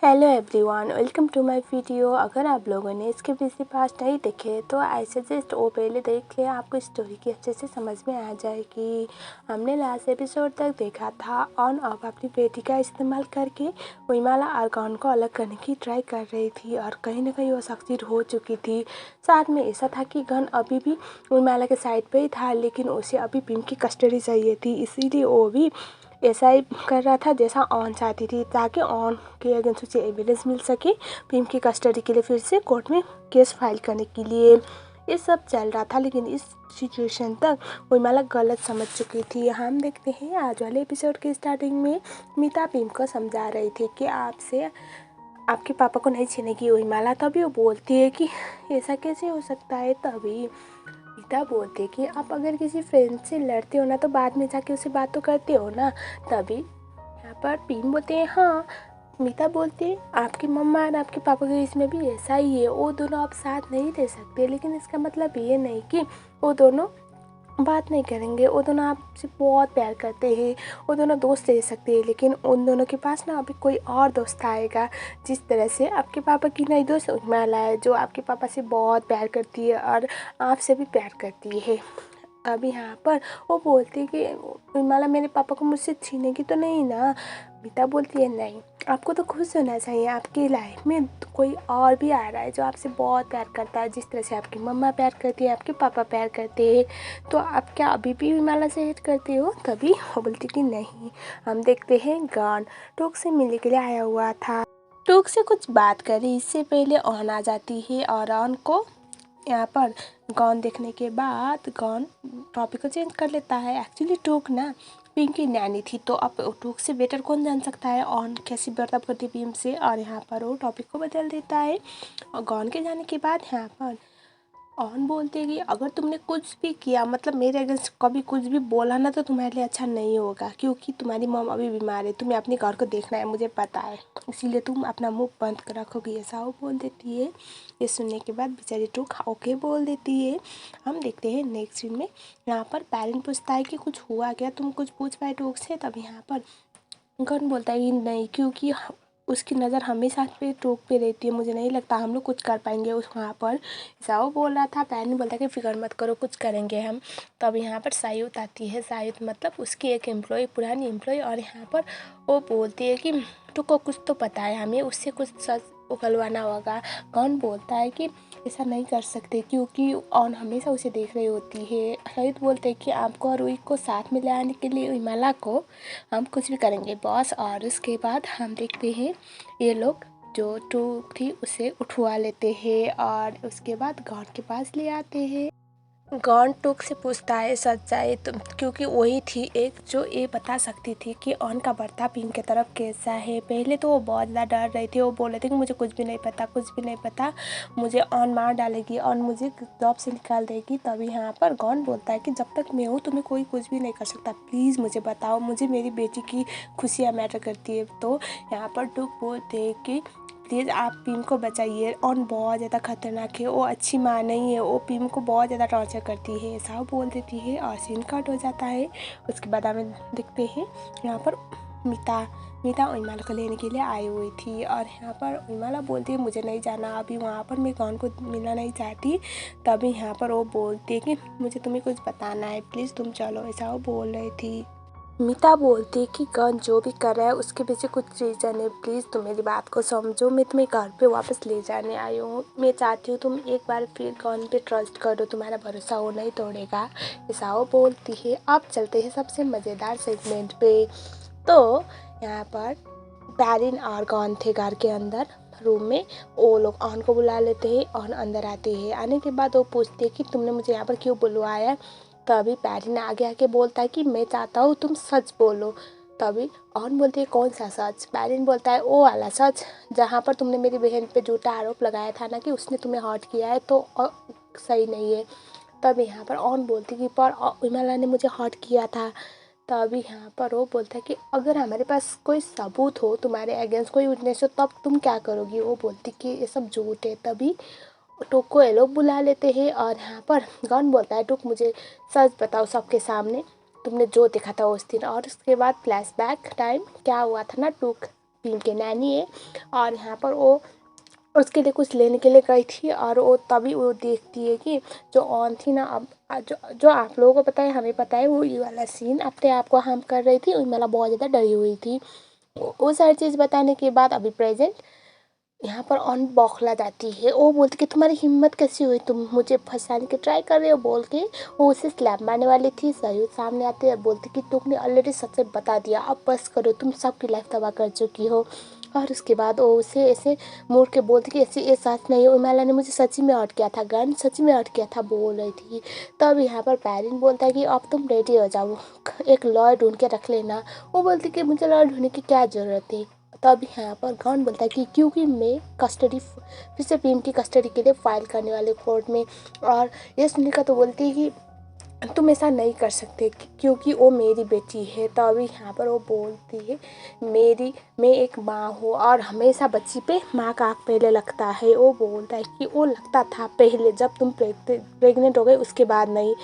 Hello everyone, welcome to my video. अगर आप लोगों ने इसके पीछे पास्ट नहीं देखे तो आई सजेस्ट वो पहले देख ले, आपको स्टोरी की अच्छे से समझ में आ जाएगी। हमने लास्ट एपिसोड तक देखा था ऑन ऑफ अपनी बेटी का इस्तेमाल करके विमाला और गॉन को अलग करने की ट्राई कर रही थी और कहीं ना कहीं वो सक्सीड हो चुकी थी। साथ में ऐसा था कि गॉन अभी भी विमाला के साइड पर ही था, लेकिन उसे अभी पिम की कस्टडी चाहिए थी, इसीलिए वो भी ऐसा ही कर रहा था जैसा ऑन चाहती थी, ताकि ऑन के अगेंस्ट उसे एविडेंस मिल सके पिम की कस्टडी के लिए फिर से कोर्ट में केस फाइल करने के लिए। ये सब चल रहा था, लेकिन इस सिचुएशन तक विमाला गलत समझ चुकी थी। हम देखते हैं आज वाले एपिसोड के स्टार्टिंग में मीता पिम को समझा रही थी कि आपसे आपके पापा को नहीं छीनेगी विमाला। तभी वो बोलती है कि ऐसा कैसे हो सकता है। तभी मीता बोलती है कि आप अगर किसी फ्रेंड से लड़ते हो ना तो बाद में जाके उससे बात तो करते हो ना। तभी यहाँ पर पिम बोलते हैं हाँ। मीता बोलती है आपकी मम्मा और आपके पापा के बीच में भी ऐसा ही है, वो दोनों आप साथ नहीं रह सकते, लेकिन इसका मतलब ये नहीं कि वो दोनों बात नहीं करेंगे। वो दोनों आपसे बहुत प्यार करते हैं, वो दोनों दोस्त रह सकते हैं, लेकिन उन दोनों के पास ना अभी कोई और दोस्त आएगा। जिस तरह से आपके पापा की नई दोस्त उर्मिला है, जो आपके पापा से बहुत प्यार करती है और आपसे भी प्यार करती है। अभी यहाँ पर वो बोलती है कि विमाला मेरे पापा को मुझसे छीनेगी तो नहीं ना। मीता बोलती है नहीं, आपको तो खुश होना चाहिए, आपकी लाइफ में कोई और भी आ रहा है जो आपसे बहुत प्यार करता है। जिस तरह से आपकी मम्मा प्यार करती है, आपके पापा प्यार करते हैं, तो आप क्या अभी भी विमाला से हेट करते हो। तभी वो बोलती कि नहीं। हम देखते हैं गॉन टूक से मिलने के लिए आया हुआ था। टूक से कुछ बात करी इससे पहले ऑन आ जाती है और ऑन को यहाँ पर गॉन देखने के बाद गॉन टॉपिक को चेंज कर लेता है। एक्चुअली टूक ना पिम की नैनी थी, तो अब टूक से बेटर कौन जान सकता है ऑन कैसी बर्ताव करती पिम से। और यहाँ पर वो टॉपिक को बदल देता है और गॉन के जाने के बाद यहाँ पर ऑन बोलते कि अगर तुमने कुछ भी किया, मतलब मेरे अगेंस्ट कभी कुछ भी बोला ना, तो तुम्हारे लिए अच्छा नहीं होगा, क्योंकि तुम्हारी मॉम अभी बीमार है, तुम्हें अपने घर को देखना है, मुझे पता है, इसीलिए तुम अपना मुंह बंद कर रखोगी। ऐसा वो बोल देती है। ये सुनने के बाद बेचारी टूक ओके बोल देती है। हम देखते हैं नेक्स्ट सीन में यहाँ पर पेरेंट पूछता है कि कुछ हुआ क्या, तुम कुछ पूछ पाए टूक से। तब यहाँ पर गॉन बोलता है कि नहीं, क्योंकि उसकी नज़र हमेशा पे टूक पे रहती है, मुझे नहीं लगता हम लोग कुछ कर पाएंगे उस वहाँ पर। ऐसा वो बोल रहा था। पैन बोलता है कि फिक्र मत करो, कुछ करेंगे हम। तब यहाँ पर सायुत आती है। सायुत मतलब उसकी एक एम्प्लॉय, पुरानी एम्प्लॉय, और यहाँ पर वो बोलती है कि तुमको कुछ तो पता है, हमें उससे कुछ सच उगलवाना होगा। कौन बोलता है कि ऐसा नहीं कर सकते, क्योंकि ऑन हमेशा उसे देख रही होती है। सायुत बोलते हैं कि आपको और रुई को साथ में ले आने के लिए विमाला को हम कुछ भी करेंगे बॉस। और उसके बाद हम देखते हैं ये लोग जो टूक थी उसे उठवा लेते हैं और उसके बाद गॉन के पास ले आते हैं। गॉन टूक से पूछता है सच्चाई, तुम, क्योंकि वही थी एक जो ये बता सकती थी कि ऑन का बर्ताव पिम की तरफ कैसा है। पहले तो वो बहुत ज़्यादा डर रही थी, वो बोल रहे थे कि मुझे कुछ भी नहीं पता, कुछ भी नहीं पता, मुझे ऑन मार डालेगी और मुझे जॉब से निकाल देगी। तभी यहाँ पर गॉन बोलता है कि जब तक मैं हूँ तुम्हें कोई कुछ भी नहीं कर सकता, प्लीज़ मुझे बताओ, मुझे मेरी बेटी की खुशियाँ मैटर करती है। तो यहाँ पर टूक बोलते हैं कि प्लीज़ आप पिम को बचाइए, ऑन बहुत ज़्यादा खतरनाक है, वो अच्छी माँ नहीं है, वो पिम को बहुत ज़्यादा टॉर्चर करती है। ऐसा बोल देती है और सीन कट हो जाता है। उसके बाद हमें देखते हैं यहाँ पर मीता विमाला को लेने के लिए आई हुई थी और यहाँ पर विमाला बोलती है मुझे नहीं जाना अभी वहाँ पर, मैं गॉन को मिलना नहीं चाहती। तभी यहाँ पर वो बोलती है कि मुझे तुम्हें कुछ बताना है, प्लीज़ तुम चलो। ऐसा वो बोल रही थी। मीता बोलती है कि गॉन जो भी कर रहा है उसके पीछे कुछ रीज़न है, प्लीज़ तुम मेरी बात को समझो, मैं तुम्हें घर पे वापस ले जाने आई हूँ, मैं चाहती हूँ तुम एक बार फिर गॉन पे ट्रस्ट करो, तुम्हारा भरोसा वो नहीं तोड़ेगा। ऐसा वो बोलती है। अब चलते हैं सबसे मज़ेदार सेगमेंट पे। तो यहाँ पर पैरिन और गॉन थे घर के अंदर रूम में। वो लोग ऑन को बुला लेते हैं, ऑन अंदर आते हैं। आने के बाद वो पूछते हैं कि तुमने मुझे यहाँ पर क्यों बुलवाया। तभी पैरिन आगे आके बोलता है कि मैं चाहता हूँ तुम सच बोलो। तभी ऑन बोलती है कौन सा सच। पैरिन बोलता है वो वाला सच जहाँ पर तुमने मेरी बहन पे झूठा आरोप लगाया था ना कि उसने तुम्हें हर्ट किया है, तो सही नहीं है। तब यहाँ पर ऑन बोलती कि पर विमला ने मुझे हर्ट किया था। तभी यहाँ पर वो बोलता है कि अगर हमारे पास कोई सबूत हो, तुम्हारे अगेंस्ट कोई विटनेस हो, तब तुम क्या करोगी। वो बोलती कि ये सब झूठ है। तभी टुक को ये लोग बुला लेते हैं और यहाँ पर गॉन बोलता है टुक मुझे सच बताओ सबके सामने, तुमने जो देखा था उस दिन। और उसके बाद फ्लैशबैक टाइम क्या हुआ था ना, टुक पीम की नैनी है और यहाँ पर वो उसके लिए कुछ लेने के लिए गई थी और वो तभी वो देखती है कि जो ऑन थी ना, अब जो आप लोगों को पता है, हमें पता है, वो ये वाला सीन अपने आप को हार्म कर रही थी। उर्मिला बहुत ज़्यादा डरी हुई थी। वो सारी चीज़ बताने के बाद अभी प्रेजेंट यहाँ पर ऑन बौखला जाती है। वो बोलती कि तुम्हारी हिम्मत कैसी हुई, तुम मुझे फंसाने की ट्राई कर रहे हो, बोल के वो उसे स्लैप मारने वाली थी। सयूद सामने आते और बोलती कि तुमने ऑलरेडी सच बता दिया, अब बस करो, तुम सबकी लाइफ तबाह कर चुकी हो। और उसके बाद वो उसे ऐसे मुड़ के बोलती कि ऐसे ये सच नहीं है, उर्मिला ने मुझे सच्ची में हर्ट किया था, गन सच्ची में हर्ट किया था, बोल रही थी। तब यहाँ पर पैरिन बोलता है कि अब तुम रेडी हो जाओ, एक लॉयर ढूंढ के रख लेना। वो बोलती कि मुझे लॉयर ढूंढने की क्या ज़रूरत है। तब यहाँ पर गॉन बोलता है कि क्योंकि मैं कस्टडी फिर से प्रेम की कस्टडी के लिए फाइल करने वाले कोर्ट में। और ये सुनने का तो बोलती है कि तुम ऐसा नहीं कर सकते क्योंकि वो मेरी बेटी है। तो अभी यहाँ पर वो बोलती है मैं एक माँ हूँ और हमेशा बच्ची पे माँ का आँख पहले लगता है। वो बोलता है कि वो लगता था पहले जब तुम प्रेग्नेंट हो गए, उसके बाद नहीं।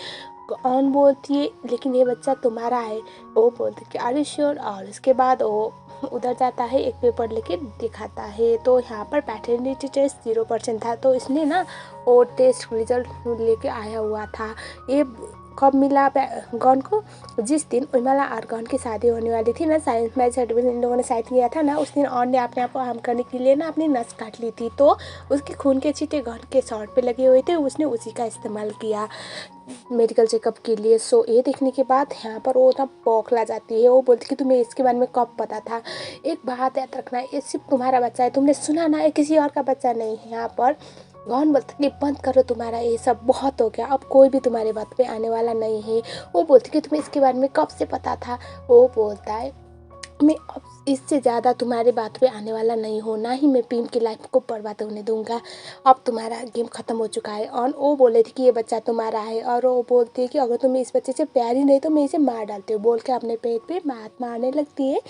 ऑन बोलती है लेकिन ये बच्चा तुम्हारा है। वो बोलती है कि आर यू श्योर। और उसके बाद वो उधर जाता है, एक पेपर लेके दिखाता है। तो यहाँ पर पैटर्निटी टेस्ट 0% था। तो इसने ना वो टेस्ट रिजल्ट लेके आया हुआ था। ये कब मिला गॉन को, जिस दिन उर्मिला और गॉन की शादी होने वाली थी ना, साइंस मैरिज सर्टिफिकेट इन लोगों ने साइन किया था ना, उस दिन ऑन ने अपने आप को हार्म करने के लिए ना अपनी नस काट ली थी। तो उसके खून के छींटे गॉन के शॉर्ट पे लगे हुए थे, उसने उसी का इस्तेमाल किया मेडिकल चेकअप के लिए। सो ये देखने के बाद यहाँ पर वो ना बौखला जाती है। वो बोलती कि तुम्हें इसके बारे में कब पता था। एक बात याद रखना, ये सिर्फ तुम्हारा बच्चा है, तुमने सुना ना, ये किसी और का बच्चा नहीं है। यहाँ पर गॉन बोलता कि बंद करो, तुम्हारा ये सब बहुत हो गया, अब कोई भी तुम्हारे बात पे आने वाला नहीं है। वो बोलती कि तुम्हें इसके बारे में कब से पता था। वो बोलता है मैं अब इससे ज़्यादा तुम्हारी बात पे आने वाला नहीं हो, ना ही मैं पीम की लाइफ को बर्बाद होने दूंगा। अब तुम्हारा गेम ख़त्म हो चुका है। और वो बोले थे कि ये बच्चा तुम्हारा है और वो बोलती है कि अगर तुम्हें इस बच्चे से प्यार ही नहीं तो मैं इसे मार डालती हूँ, बोल के अपने पेट पे मारने लगती है।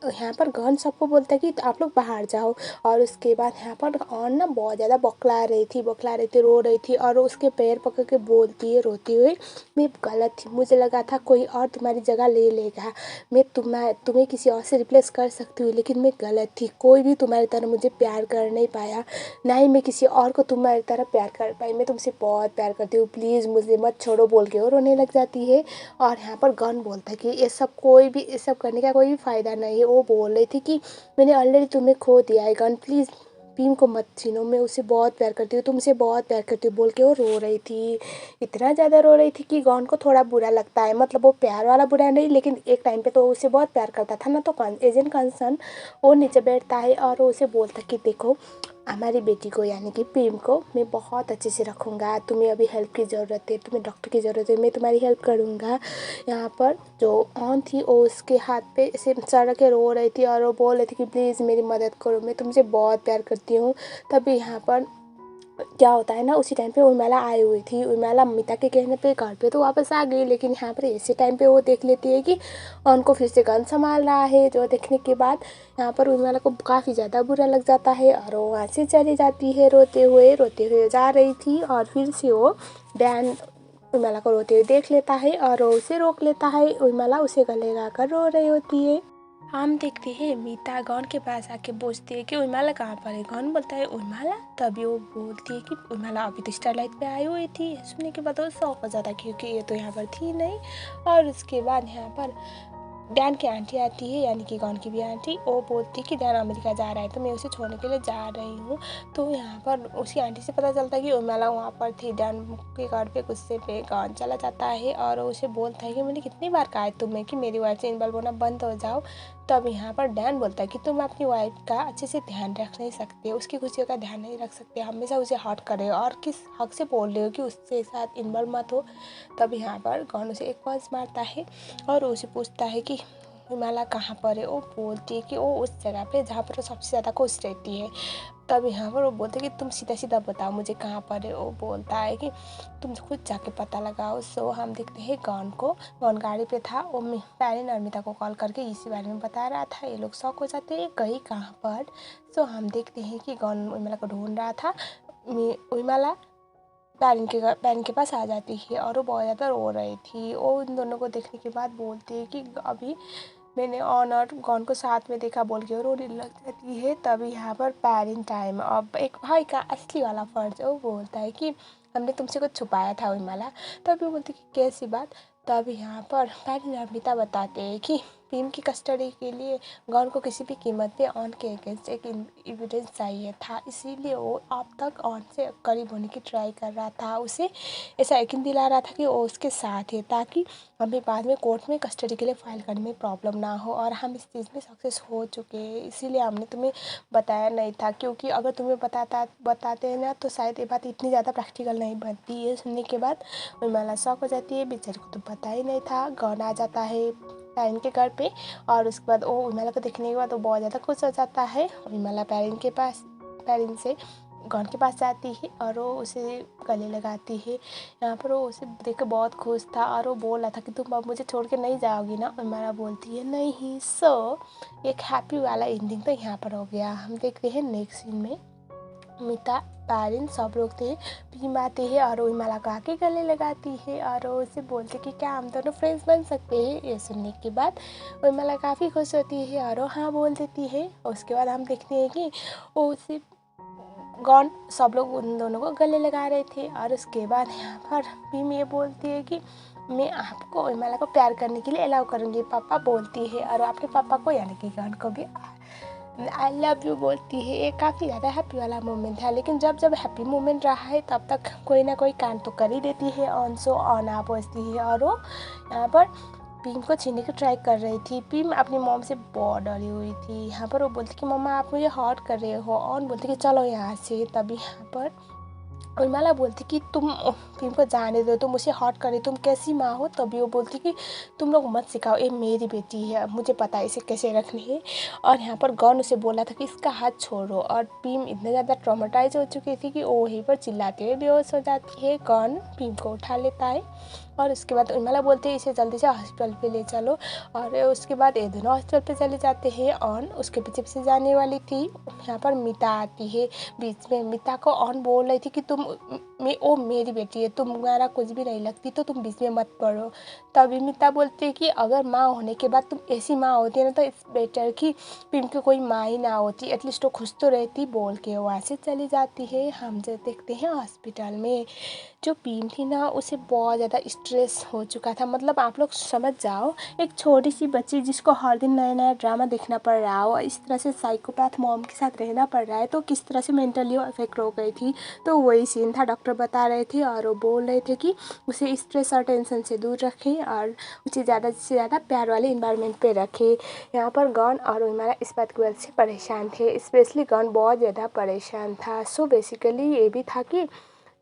यहाँ पर गॉन सबको बोलता है कि आप लोग बाहर जाओ। और उसके बाद यहाँ पर ऑन ना बहुत ज़्यादा बौखला रही थी, रो रही थी और उसके पैर पकड़ के बोलती है रोती हुई, मैं गलत थी, मुझे लगा था कोई और तुम्हारी जगह ले लेगा, मैं तुम्हें किसी और से रिप्लेस कर सकती हूँ, लेकिन मैं गलत थी, कोई भी तुम्हारी तरह मुझे प्यार कर नहीं पाया, ना ही मैं किसी और को तुम्हारी तरह प्यार कर पाई, मैं तुमसे बहुत प्यार करती हूँ, प्लीज़ मुझे मत छोड़ो, बोल के वो रोने लग जाती है। और यहाँ पर गन बोलता है कि ये सब करने का कोई भी फ़ायदा नहीं है। वो बोल रही थी कि मैंने ऑलरेडी तुम्हें खो दिया है गन, प्लीज़ पीम को मत छीनो, मैं उसे बहुत प्यार करती हूँ, तुमसे बहुत प्यार करती हूँ, बोल के वो रो रही थी। इतना ज़्यादा रो रही थी कि गॉन को थोड़ा बुरा लगता है, मतलब वो प्यार वाला बुरा नहीं, लेकिन एक टाइम पे तो वो उसे बहुत प्यार करता था ना। तो एजेंट कंसर्न वो नीचे बैठता है और वो उसे बोलता है कि देखो हमारी बेटी को यानी कि पीम को मैं बहुत अच्छे से रखूँगा, तुम्हें अभी हेल्प की ज़रूरत है, तुम्हें डॉक्टर की ज़रूरत है, मैं तुम्हारी हेल्प करूँगा। यहाँ पर जो ऑन थी वो उसके हाथ पे ऐसे सर के रो रही थी और वो बोल रही थी कि प्लीज़ मेरी मदद करो, मैं तुमसे बहुत प्यार करती हूँ। तभी यहाँ पर क्या होता है ना, उसी टाइम पे उर्मिला आई हुई थी। उर्मिला मिता के कहने पे घर पे तो वापस आ गई, लेकिन यहाँ पर इसी टाइम पे वो देख लेती है कि उनको फिर से गन संभाल रहा है। जो देखने के बाद यहाँ पर उर्मिला को काफ़ी ज़्यादा बुरा लग जाता है और वो वहाँ से चली जाती है रोते हुए जा रही थी। और फिर से वो डैन उर्मिला को रोते हुए देख लेता है और वो उसे रोक लेता है। उर्मिला उसे गले लगाकर रो रही होती है। हम देखते हैं मीता गॉन के पास आके पूछती है कि उर्मिला कहाँ पर है। गॉन बोलता है उर्मिला, तभी वो बोलती है कि उर्मिला अभी तो स्टारलाइट पे आई हुई थी। सुनने के बाद वो शौक हो जाता है क्योंकि ये तो यहाँ पर थी नहीं। और उसके बाद यहाँ पर डैन की आंटी आती है, यानी कि गॉन की भी आंटी। वो बोलती है कि डैन अमेरिका जा रहा है तो मैं उसे छोड़ने के लिए जा रही हूँ। तो यहाँ पर उसी आंटी से पता चलता है कि उर्मिला वहाँ पर थी। डैन के घर पे गुस्से पे गॉन चला जाता है और उसे बोलता है कि मैंने कितनी बार कहा है तुम्हें कि मेरी वाइफ से इन्वॉल्व होना बंद हो जाओ। तब यहाँ पर डैन बोलता है कि तुम अपनी वाइफ का अच्छे से ध्यान रख नहीं सकते, उसकी खुशियों का ध्यान नहीं रख सकते, हमेशा उसे हर्ट करे और किस हक से बोल रहे हो कि उसके साथ इन्वॉल्व मत हो। तब यहाँ पर गॉन उसे एक पंच मारता है और उसे पूछता है कि उर्मिला कहाँ पर है। वो बोलती है कि वो उस जगह पे जहाँ पर वो सबसे ज़्यादा खुश रहती है। तब यहाँ पर वो बोलते हैं कि तुम सीधा सीधा बताओ मुझे कहाँ पर है। वो बोलता है कि तुम खुद जाके पता लगाओ। सो हम देखते हैं गॉन गाड़ी पे था। वो पैरिन और मीता को कॉल करके इसी बारे में बता रहा था। ये लोग शौक हो जाते हैं गई कहाँ पर। सो हम देखते हैं कि गॉन उर्मिला को ढूंढ रहा था। उर्मिला पैरिन के पास आ जाती है और वो बहुत ज़्यादा रो रही थी। वो इन दोनों को देखने के बाद बोलती है कि अभी मैंने ऑन और गॉन को साथ में देखा बोल के और रोने लग जाती है। तभी यहाँ पर पेरेंट टाइम, अब एक भाई का असली वाला फ़र्ज है, वो बोलता है कि हमने तुमसे कुछ छुपाया था उर्मिला। तभी वो बोलती कि कैसी बात। तभी यहाँ पर पेरेंट अमृता बताते हैं कि भीम की कस्टडी के लिए गौर को किसी भी कीमत पे ऑन के अगेंस्ट एक एविडेंस चाहिए था, इसीलिए वो अब तक ऑन से करीब होने की ट्राई कर रहा था। उसे ऐसा यकीन दिला रहा था कि वो उसके साथ है, ताकि हमें बाद में कोर्ट में कस्टडी के लिए फ़ाइल करने में प्रॉब्लम ना हो। और हम इस चीज़ में सक्सेस हो चुके हैं, इसीलिए हमने तुम्हें बताया नहीं था, क्योंकि अगर तुम्हें बताते हैं ना तो शायद ये बात इतनी ज़्यादा प्रैक्टिकल नहीं बनती। ये सुनने के बाद उर्मिला शॉक हो जाती है, बेचारी को तो पता ही नहीं था। गौन आ जाता है पेरेंट के घर पे और उसके बाद वो उर्मिला को देखने के बाद वो बहुत ज़्यादा खुश हो जाता है। उर्मिला पेरेंट से गौन के पास जाती है और वो उसे गले लगाती है। यहाँ पर वो उसे देख कर बहुत खुश था और वो बोल रहा था कि तुम अब मुझे छोड़ के नहीं जाओगी ना। उर्मिला बोलती है नहीं। एक हैप्पी वाला एंडिंग तो यहाँ पर हो गया। हम देखते हैं नेक्स्ट सीन में मीता पेरेंट्स सब लोग थे, भीम आते हैं और उर्मिला को आके गले लगाती है और वो उसे बोलते कि क्या हम दोनों फ्रेंड्स बन सकते हैं। ये सुनने के बाद उर्मिला काफ़ी खुश होती है और वो हाँ बोल देती है। उसके बाद हम देखते हैं कि वो उसे गॉन सब लोग उन दोनों को गले लगा रहे थे और उसके बाद यहाँ पर भीम ये बोलती है कि मैं आपको उर्मिला को प्यार करने के लिए अलाउ करूँगी, पापा बोलती है। और आपके पापा को यानी कि गॉन को भी आई लव यू बोलती है। ये काफ़ी ज़्यादा हैप्पी वाला मोमेंट था, लेकिन जब जब हैप्पी मोमेंट रहा है तब तक कोई ना कोई कांड तो कर ही देती है। ऑन आ पहुँचती है और वो यहाँ पर भीम को छीनने की ट्राई कर रही थी। भीम अपनी मॉम से बहुत डरी हुई थी। यहाँ पर वो बोलती कि मम्मा आप मुझे हर्ट कर रहे हो। ऑन बोलती कि चलो यहाँ से। तभी यहाँ पर उर्मिला बोलती कि तुम भीम को जाने दो, तुम उसे हर्ट करे, तुम कैसी माँ हो। तभी वो बोलती कि तुम लोग मत सिखाओ, ये मेरी बेटी है, मुझे पता है इसे कैसे रखनी है। और यहाँ पर गॉन उसे बोला था कि इसका हाथ छोड़ो और भीम इतने ज़्यादा ट्रॉमेटाइज हो चुकी थी कि वो वहीं पर चिल्लाते हुए बेहोश हो जाती है। गॉन भीम को उठा लेता है और उसके बाद उर्मिला बोलती है इसे जल्दी से हॉस्पिटल पे ले चलो। और उसके बाद ये दोनों हॉस्पिटल पे चले जाते हैं। ऑन उसके पीछे पीछे जाने वाली थी। यहाँ पर मीता आती है बीच में। मीता को ऑन बोल रही थी कि वो मेरी बेटी है, तुम्हारा कुछ भी नहीं लगती, तो तुम बीच में मत पड़ो। तभी मीता बोलती है कि अगर माँ होने के बाद तुम ऐसी माँ होती है ना तो इट्स बेटर कि भीम की कोई माँ ही ना होती, एटलीस्ट वो खुश तो रहती, बोल के वहाँ से चली जाती है। हम जो देखते हैं हॉस्पिटल में जो भीम थी ना उसे बहुत ज़्यादा स्ट्रेस हो चुका था। मतलब आप लोग समझ जाओ, एक छोटी सी बच्ची जिसको हर दिन नया नया ड्रामा देखना पड़ रहा हो, इस तरह से साइकोपैथ मॉम के साथ रहना पड़ रहा है, तो किस तरह से मेंटली अफेक्ट हो गई थी। तो वही सीन था, डॉक्टर बता रहे थे और वो बोल रहे थे कि उसे स्ट्रेस और टेंशन से दूर रखें और उसे ज़्यादा से ज़्यादा प्यार वाले इन्वायरमेंट पे रखें। यहाँ पर गॉन और उर्मिला इस बात की वजह से परेशान थे, स्पेशली गॉन बहुत ज़्यादा परेशान था। सो बेसिकली ये भी था कि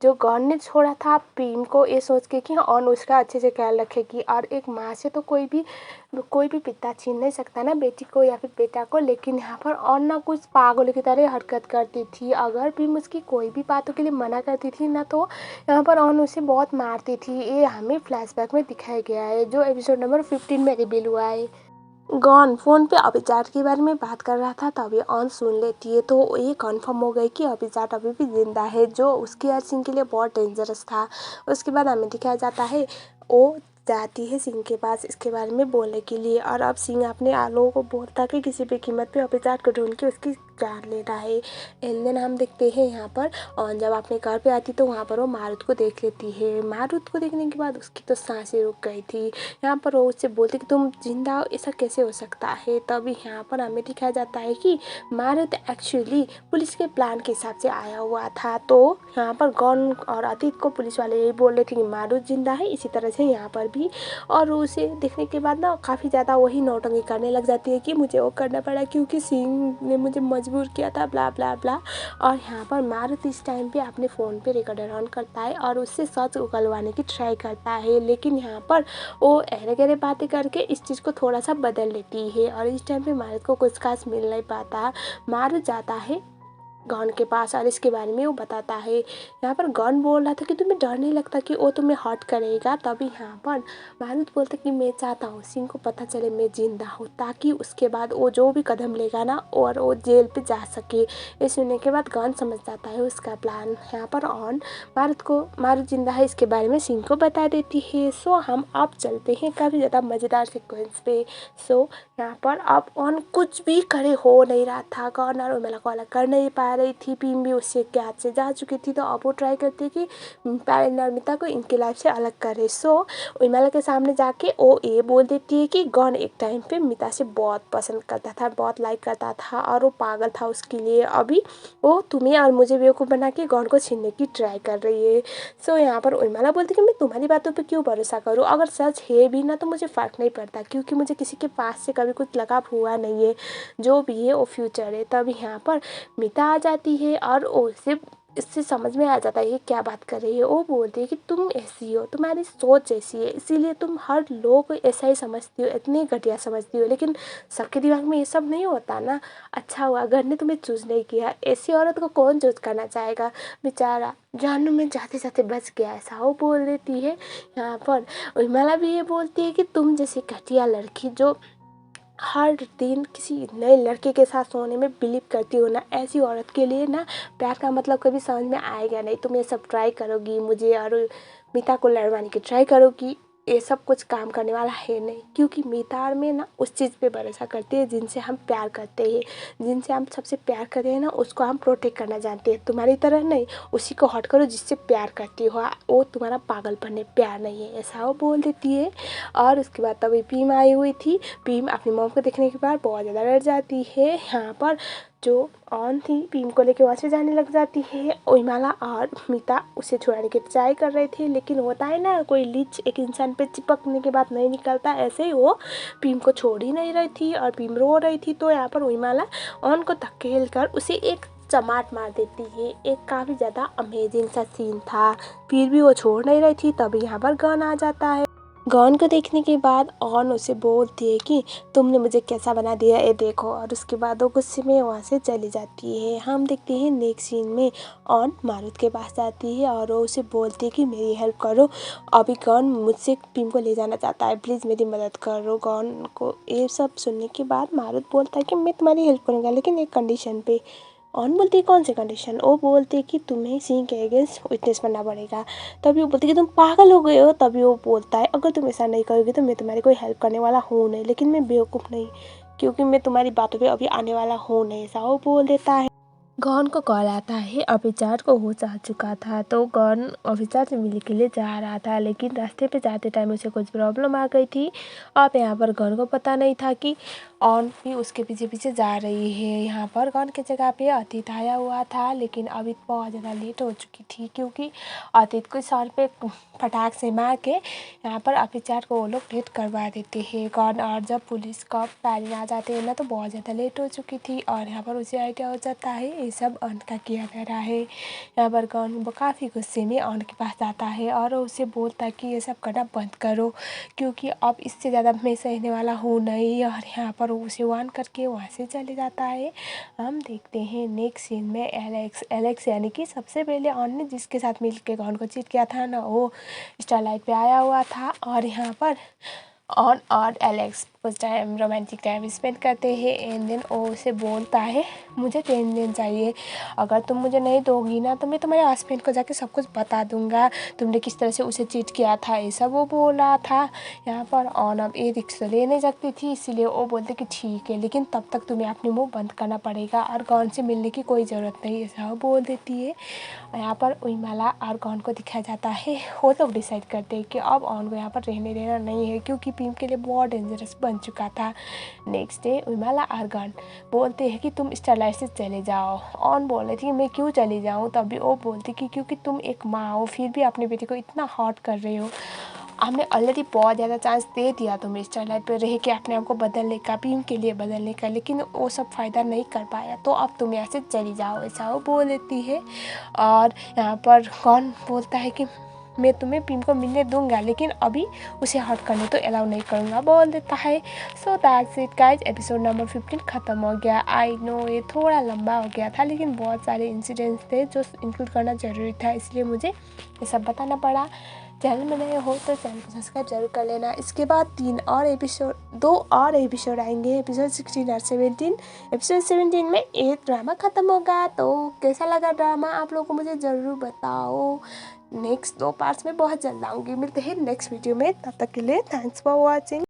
जो गॉन ने छोड़ा था भीम को ये सोच के कि ऑन उसका अच्छे से ख्याल रखेगी। और एक माँ से तो कोई भी पिता छीन नहीं सकता ना बेटी को या फिर बेटा को। लेकिन यहाँ पर ऑन ना कुछ पागल की तरह हरकत करती थी। अगर भीम उसकी कोई भी बातों के लिए मना करती थी ना तो यहाँ पर ऑन उसे बहुत मारती थी। ये हमें फ्लैशबैक में दिखाया गया है जो एपिसोड नंबर 15 में रिवील हुआ है। गॉन फ़ोन पे अभिजात के बारे में बात कर रहा था, तभी ऑन सुन लेती है तो ये कंफर्म हो गई कि अभिजात अभी भी जिंदा है, जो उसके हर सिंह के लिए बहुत डेंजरस था। उसके बाद हमें दिखाया जाता है वो जाती है सिंह के पास इसके बारे में बोलने के लिए। और अब सिंह अपने आलों को बोलता कि किसी भी कीमत पे अभिजात को ढूंढ के उसकी जान लेना है। एंड देन हम देखते हैं यहाँ पर और जब अपने घर पे आती तो वहाँ पर वो मारुत को देख लेती है। मारुत को देखने के बाद उसकी तो सांसें रुक गई थी। यहाँ पर वो उससे बोलती कि तुम जिंदा हो, ऐसा कैसे हो सकता है। तभी यहाँ पर हमें दिखाया जाता है कि मारुत एक्चुअली पुलिस के प्लान के हिसाब से आया हुआ था। तो यहाँ पर गॉन और अतीत को पुलिस वाले यही बोल रहे थे कि मारुत जिंदा है, इसी तरह से यहाँ पर भी। और उसे देखने के बाद ना काफ़ी ज़्यादा वही नौटंकी करने लग जाती है कि मुझे वो करना पड़ा क्योंकि सिंह ने मुझे मजबूर किया था, ब्ला ब्ला ब्ला। और यहाँ पर मारुत इस टाइम पे अपने फ़ोन पे रिकॉर्डर ऑन करता है और उससे सच उगलवाने की ट्राई करता है। लेकिन यहाँ पर वो अरे गहरे बातें करके इस चीज़ को थोड़ा सा बदल लेती है और इस टाइम पे मारुत को कुछ खास मिल नहीं पाता। मारुत जाता है गॉन के पास और इसके बारे में वो बताता है। यहाँ पर गॉन बोल रहा था कि तुम्हें डर नहीं लगता कि वो तुम्हें हर्ट करेगा। तभी यहाँ पर मारुत बोलता कि मैं चाहता हूँ सिंह को पता चले मैं जिंदा हूँ, ताकि उसके बाद वो जो भी कदम लेगा ना और वो जेल पे जा सके। ये सुनने के बाद गॉन समझ जाता है उसका प्लान। यहाँ पर ऑन मारुत जिंदा है इसके बारे में सिंह को बता देती है। सो हम अब चलते हैं काफ़ी ज़्यादा मज़ेदार सीक्वेंस पे। सो यहाँ पर अब ऑन कुछ भी करे हो नहीं रहा था। गॉन और उर्मिला को अलग कर नहीं पा रही थी। पीम भी उससे के हाथ से जा चुकी थी, तो अब वो ट्राई करती कि पैरेंट और मिता को इनकी लाइफ से अलग करे। सो उर्मिला के सामने जाके वो ये बोल देती है कि गॉन एक टाइम पे मिता से बहुत पसंद करता था, बहुत लाइक करता था और वो पागल था उसके लिए। अभी वो तुम्हें और मुझे बेवकूफ़ बना के गॉन को छीनने की ट्राई कर रही है। सो यहाँ पर उर्मिला बोलती कि मैं तुम्हारी बातों पे क्यों भरोसा करूँ, अगर सच है भी ना तो मुझे फ़र्क नहीं पड़ता, क्योंकि मुझे किसी के पास से कभी कुछ लगाव हुआ नहीं है। जो भी है वो फ्यूचर है। तब यहाँ पर मिता आ जाती है और उसे इससे समझ में आ जाता है ये क्या बात कर रही है। वो बोलती है कि तुम ऐसी हो, तुम्हारी सोच ऐसी है, इसीलिए तुम हर लोग को ऐसा ही समझती हो, इतनी घटिया समझती हो। लेकिन सबके दिमाग में ये सब नहीं होता ना। अच्छा हुआ घर ने तुम्हें चूज नहीं किया, ऐसी औरत को कौन चूज करना चाहेगा। बेचारा जानू में जाते जाते बच गया, ऐसा वो बोल देती है। यहाँ पर उर्मिला भी ये बोलती है कि तुम जैसी घटिया लड़की जो हर दिन किसी नए लड़के के साथ सोने में बिलीव करती हो ना, ऐसी औरत के लिए ना प्यार का मतलब कभी समझ में आएगा नहीं। तुम ये सब ट्राई करोगी, मुझे और मीता को लड़वाने की ट्राई करोगी, ये सब कुछ काम करने वाला है नहीं। क्योंकि मीता और मैं ना उस चीज़ पे भरोसा करते हैं जिनसे हम प्यार करते हैं, जिनसे हम सबसे प्यार करते हैं ना उसको हम प्रोटेक्ट करना जानते हैं। तुम्हारी तरह नहीं, उसी को हट करो जिससे प्यार करती हो, वो तुम्हारा पागलपन है, प्यार नहीं है, ऐसा वो बोल देती है। और उसके बाद तभी भीम आई हुई थी। भीम अपनी मॉम को देखने के बाद बहुत ज़्यादा डर जाती है। यहाँ पर जो ऑन थी भीम को लेके वहाँ से जाने लग जाती है। उर्मिला और मीता उसे छुड़ाने की ट्राई कर रहे थे, लेकिन होता है ना कोई लीच एक इंसान पे चिपकने के बाद नहीं निकलता, ऐसे ही वो भीम को छोड़ ही नहीं रही थी और भीम रो रही थी। तो यहाँ पर उर्मिला ऑन को धकेल कर उसे एक चमाट मार देती है। एक काफ़ी ज़्यादा अमेजिंग सा सीन था, फिर भी वो छोड़ नहीं रही थी। तभी यहाँ पर गन आ जाता है। गॉन को देखने के बाद ऑन उसे बोलती है कि तुमने मुझे कैसा बना दिया ये देखो, और उसके बाद वो गुस्से में वहाँ से चली जाती है। हम देखते हैं नेक्स्ट सीन में ऑन मारुत के पास जाती है और वो उसे बोलती है कि मेरी हेल्प करो, अभी गॉन मुझसे भीम को ले जाना चाहता है, प्लीज़ मेरी मदद करो। गॉन को ये सब सुनने के बाद मारुत बोलता है कि मैं तुम्हारी हेल्प करूँगा, लेकिन एक कंडीशन पे। ऑन बोलती है कौन सी कंडीशन। वो बोलती है कि तुम्हें सिंह के अगेंस्ट विटनेस बनना पड़ेगा। तभी वो बोलती है कि तुम पागल हो गए हो। तभी वो बोलता है अगर तुम ऐसा नहीं करोगे तो मैं तुम्हारी कोई हेल्प करने वाला हूँ नहीं, लेकिन मैं बेवकूफ़ नहीं, क्योंकि मैं तुम्हारी बातों पे अभी आने वाला हूँ नहीं, ऐसा वो बोल देता है। गॉन को कॉल आता है। अभिचार को होश आ चुका था, तो गॉन अभिचार से मिलने के लिए जा रहा था, लेकिन रास्ते पे जाते टाइम उसे कुछ प्रॉब्लम आ गई थी। अब यहाँ पर गॉन को पता नहीं था कि ऑन भी उसके पीछे पीछे जा रही है। यहाँ पर गॉन की जगह पे अतीत आया हुआ था, लेकिन अभी बहुत ज़्यादा लेट हो चुकी थी, क्योंकि अतीत को सर पे फटाक से मार के यहाँ पर अभिचार को वो लोग डेथ करवा देते हैं। गॉन और जब पुलिस का पैरन आ जाते हैं ना तो बहुत ज़्यादा लेट हो चुकी थी, और यहाँ पर उसे आइडिया हो जाता है ये सब ऑन का किया जा रहा है। यहाँ पर गॉन काफ़ी गुस्से में ऑन के पास जाता है और उसे बोलता है कि ये सब करना बंद करो, क्योंकि अब इससे ज़्यादा मैं सहने वाला हूँ नहीं। और यहाँ पर उसे वार्न करके वहाँ से चले जाता है। हम देखते हैं नेक्स्ट सीन में एलेक्स यानी कि सबसे पहले ऑन ने जिसके साथ मिल के गॉन को चीट किया था ना, वो स्टारलाइट पे आया हुआ था। और यहाँ पर ऑन और एलेक्स कुछ टाइम रोमांटिक टाइम स्पेंड करते हैं। एंड देन वो उसे बोलता है मुझे 10 दिन चाहिए, अगर तुम मुझे नहीं दोगी ना तो मैं तुम्हारे हस्बैंड को जाके सब कुछ बता दूंगा, तुमने किस तरह से उसे चीट किया था, ये सब वो बोल रहा था। यहाँ पर ऑन अब ये रिक्स ले नहीं सकती थी, इसीलिए वो बोलते कि ठीक है, लेकिन तब तक तुम्हें अपनी मुँह बंद करना पड़ेगा और गॉन से मिलने की कोई ज़रूरत नहीं, ऐसा वो बोल देती है। यहाँ पर उर्मिला और गॉन को दिखाया जाता है। वो लोग डिसाइड करते हैं कि अब ऑन को यहाँ पर रहने देना नहीं है, क्योंकि भीम के लिए बहुत डेंजरस बन चुका था। नेक्स्ट डे उर्मिला और गॉन बोलते हैं कि तुम स्टारलाइट से चले जाओ। ऑन बोल रही थी कि मैं क्यों चली जाऊँ, तभी वो बोलती कि क्योंकि तुम एक माँ हो, फिर भी अपने बेटे को इतना हर्ट कर रहे हो, हमने ऑलरेडी बहुत ज़्यादा चांस दे दिया तुम्हें स्टारलाइट पर रह के अपने आप को बदलने का, भीम के लिए बदलने का, लेकिन वो सब फ़ायदा नहीं कर पाया, तो अब तुम यहाँ से चली जाओ, ऐसा वो बोल देती है। और यहाँ पर कौन बोलता है कि मैं तुम्हें पिम को मिलने दूंगा, लेकिन अभी उसे हर्ट करने तो अलाउ नहीं करूँगा बोल देता है। So that's it guys, episode number 15 ख़त्म हो गया। आई नो ये थोड़ा लंबा हो गया था, लेकिन बहुत सारे इंसिडेंट्स थे जो इंक्लूड करना ज़रूरी था, इसलिए मुझे ये सब बताना पड़ा। चैनल में नए हो तो चैनल को सब्सक्राइब जरूर कर लेना। इसके बाद 2 और एपिसोड आएंगे, एपिसोड 16 और 17। एपिसोड 17 में एक ड्रामा ख़त्म होगा। तो कैसा लगा ड्रामा आप लोगों को मुझे ज़रूर बताओ। नेक्स्ट 2 पार्ट्स में बहुत जल्द आऊँगी। मिलते हैं नेक्स्ट वीडियो में, तब तक के लिए थैंक्स फॉर वॉचिंग।